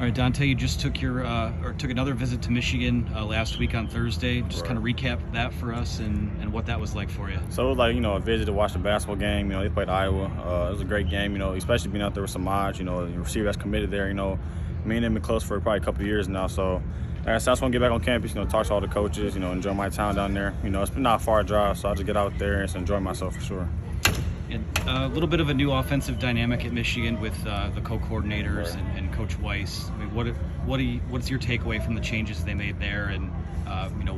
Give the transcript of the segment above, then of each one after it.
All right, Dante, you just took took another visit to Michigan last week on Thursday. Just kind of recap that for us and what that was like for you. So it was like, a visit to watch the basketball game. They played Iowa. It was a great game, especially being out there with Samaj, the receiver that's committed there. Me and him have been close for probably a couple of years now. So I just want to get back on campus, talk to all the coaches, enjoy my time down there. It's been not a far drive, so I'll just get out there and just enjoy myself for sure. And a little bit of a new offensive dynamic at Michigan with the co-coordinators and Coach Weiss. I mean, what's your takeaway from the changes they made there, and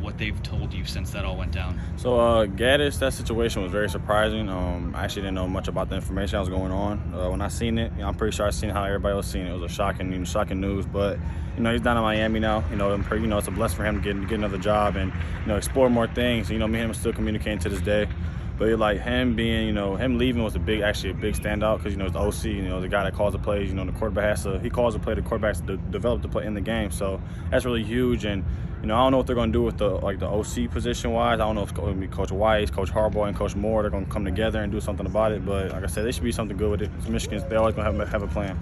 what they've told you since that all went down? So Gaddis, that situation was very surprising. I actually didn't know much about the information that was going on. When I seen it, I'm pretty sure I seen how everybody else seen it. It was a shocking news, but he's down in Miami now. It's a blessing for him to get another job and explore more things. Me and him are still communicating to this day. But like him being, him leaving was actually a big standout because it's the OC, the guy that calls the plays. The quarterback he calls the play. The quarterback has to develop the play in the game. So that's really huge. And I don't know what they're going to do with the OC position wise. I don't know if it's going to be Coach Weiss, Coach Harbaugh, and Coach Moore. They're going to come together and do something about it. But like I said, they should be something good with it. It's Michigan, they're always going to have a plan.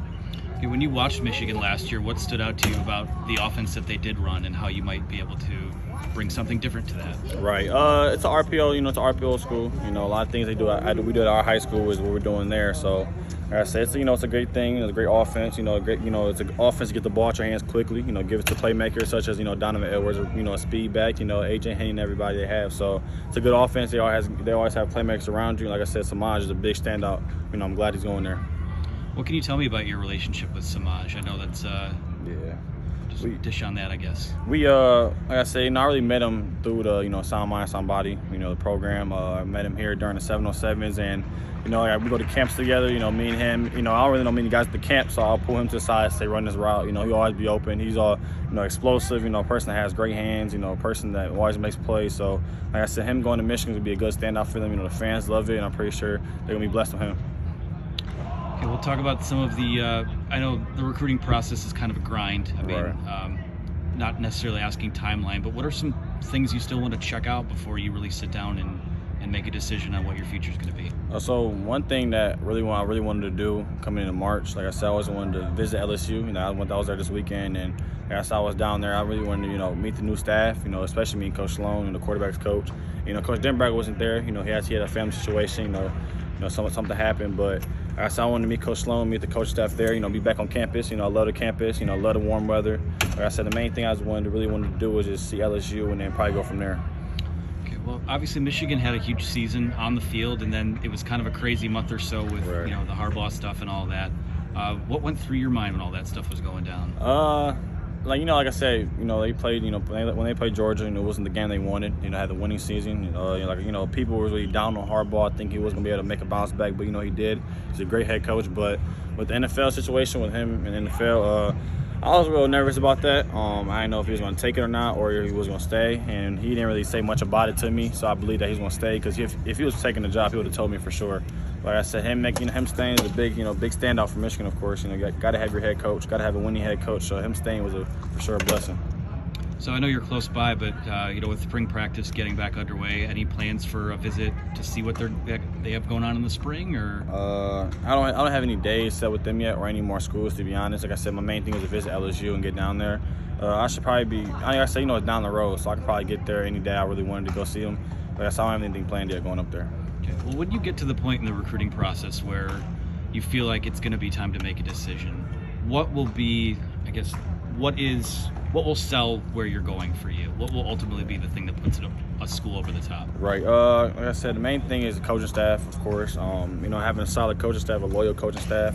Okay, when you watched Michigan last year, what stood out to you about the offense that they did run and how you might be able to bring something different to that? Right. It's an RPO. It's an RPO school. A lot of things we do at our high school is what we're doing there. So, like I said, it's a great thing. It's a great offense. It's an offense to get the ball at your hands quickly. Give it to playmakers such as Donovan Edwards, a speed back. AJ Henny and everybody they have. So it's a good offense. They always have playmakers around you. Like I said, Samaj is a big standout. I'm glad he's going there. What can you tell me about your relationship with Samaj? I know that's just dish on that, I guess. We like I say, I really met him through the Sound Mind Somebody, the program. I met him here during the 707s, and we go to camps together. Me and him. I don't really know many guys at the camp, so I'll pull him to the side, say run this route. He'll always be open. He's all explosive. A person that has great hands. A person that always makes plays. So like I said, him going to Michigan would be a good standout for them. The fans love it, and I'm pretty sure they're gonna be blessed with him. Okay, we'll talk about some of the I know the recruiting process is kind of a grind. I mean, right. Not necessarily asking timeline, but what are some things you still want to check out before you really sit down and make a decision on what your future is going to be? So one thing that I really wanted to do coming into March, like I said, I always wanted to visit LSU. I was there this weekend, and as I was down there, I really wanted to meet the new staff. Especially me and Coach Sloan and the quarterback's coach. Coach Denberg wasn't there. He had a family situation. Something happened, but I wanted to meet Coach Sloan, meet the coach staff there, be back on campus. I love the campus, I love the warm weather. Like I said, the main thing I really wanted to do was just see LSU and then probably go from there. Okay, well, obviously Michigan had a huge season on the field, and then it was kind of a crazy month or so with right. The Harbaugh stuff and all that. What went through your mind when all that stuff was going down? Like I said, they played. When they played Georgia, it wasn't the game they wanted. Had the winning season. People were really down on Harbaugh. I think he wasn't gonna be able to make a bounce back, but he did. He's a great head coach. But with the NFL situation with him and NFL, I was real nervous about that. I didn't know if he was gonna take it or not, or if he was gonna stay. And he didn't really say much about it to me, so I believe that he's gonna stay. Because if he was taking the job, he would have told me for sure. Like I said, him staying is a big standout for Michigan, of course. You got to have your head coach, got to have a winning head coach. So him staying was for sure a blessing. So I know you're close by, but with spring practice getting back underway, any plans for a visit to see what they have going on in the spring? Or I don't have any days set with them yet, or any more schools, to be honest. Like I said, my main thing is to visit LSU and get down there. I should probably be. Like I said, it's down the road, so I can probably get there any day I really wanted to go see them. Like I said, I don't have anything planned yet going up there. Okay. Well, when you get to the point in the recruiting process where you feel like it's going to be time to make a decision, what will be, I guess, what will sell where you're going for you? What will ultimately be the thing that puts a school over the top? Right. Like I said, the main thing is the coaching staff, of course. Having a solid coaching staff, a loyal coaching staff.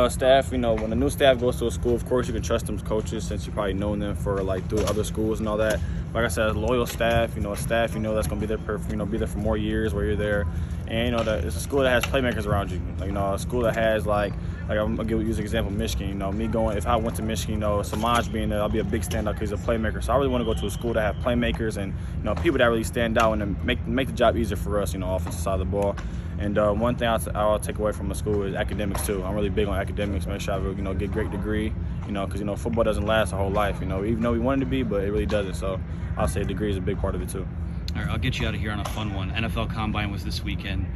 Staff, when the new staff goes to a school, of course, you can trust them as coaches since you probably known them for through other schools and all that. Like I said, loyal staff, a staff, that's going to be there be there for more years where you're there. And, it's a school that has playmakers around you. A school that has, I'm going to use an example, Michigan. Me going, if I went to Michigan, Samaj being there, I'll be a big standout because he's a playmaker. So I really want to go to a school that have playmakers and, people that really stand out and make the job easier for us, offensive side of the ball. And one thing I'll take away from the school is academics too. I'm really big on academics. Make sure I get a great degree. Because football doesn't last a whole life. Even though we want it to be, but it really doesn't. So I'll say a degree is a big part of it too. All right, I'll get you out of here on a fun one. NFL Combine was this weekend.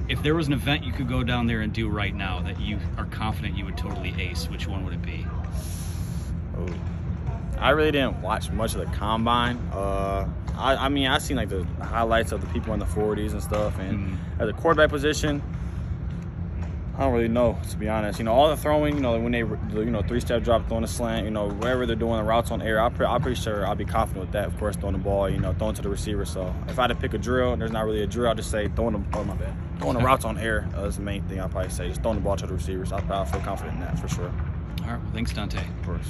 If there was an event you could go down there and do right now that you are confident you would totally ace, which one would it be? Ooh. I really didn't watch much of the combine. I mean, I seen like the highlights of the people in the 40s and stuff. And at the quarterback position, I don't really know, to be honest. You know, all the throwing, you know, when they, you know, 3-step drop, throwing a slant, you know, wherever they're doing the routes on air, I'm pretty sure I'll be confident with that. Of course, throwing the ball, you know, throwing to the receiver. So if I had to pick a drill, there's not really a drill. I'll just say throwing the routes on air is the main thing I'll probably say. Just throwing the ball to the receivers. I'll feel confident in that for sure. All right. Well, thanks, Dante. Of course.